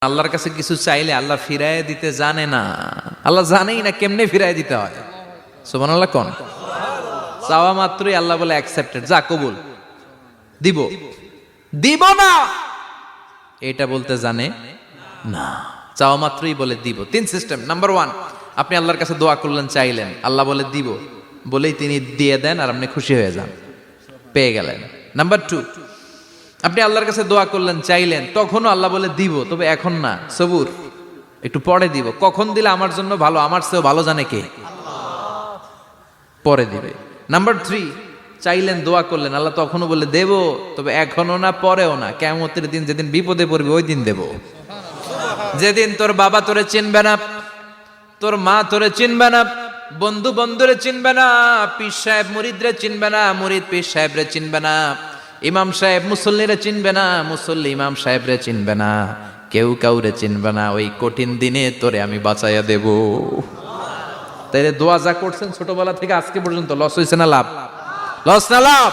আল্লাহর কাছে কিছু চাইলে আল্লাহ ফিরায় দিতে জানে না, আল্লাহ জানেই না কেমনে ফিরায় দিতে হয়। সুবহানাল্লাহ কোন চাওয়া মাত্রই আল্লাহ বলে অ্যাকসেপ্টেড, যা কবুল, দিব দিব না এটা বলতে জানে না, চাওয়া মাত্রই বলে দিব। তিন সিস্টেম। নাম্বার 1, আপনি আল্লাহর কাছে দোয়া করলেন, চাইলেন, আল্লাহ বলে দিব, বলেই তিনি দিয়ে দেন আর আপনি খুশি হয়ে যান, পেয়ে গেলেন। নাম্বার 2, আপনি আল্লাহর কাছে দোয়া করলেন, চাইলেন, তখনও আল্লাহ বলে দিব, তবে এখন না, সবুর, একটু পরে দিব। কখন দিলে আমার জন্য ভালো, আমার চেয়েও ভালো জানে কে, পরে দিবে। নাম্বার 3, চাইলেন, দোয়া করলেন, আল্লাহ তখনও বলে দেব, তবে এখনো না, পরেও না, কিয়ামতের দিন যেদিন বিপদে পড়বে ওই দিন দেব। যেদিন তোর বাবা তোরে চিনবে না, তোর মা তোরে চিনবে না, বন্ধু বন্ধুরে চিনবে না, পীর সাহেব মুরিদরে চিনবে না, মুরিদ পীর সাহেবরে চিনবে না, ইমাম সাহেব মুসল্লিরে চিনবে না, মুসল্লি ইমাম সাহেবরে চিনবে না, কেউ কাউরে চিনবে না। ওই কঠিন দিনে তোরে আমি বাঁচাইয়া দেব। তাইলে দোয়া যা করছেন ছোটবেলা থেকে আজকে পর্যন্ত লস হয়েছে না লাভ? লস না লাভ?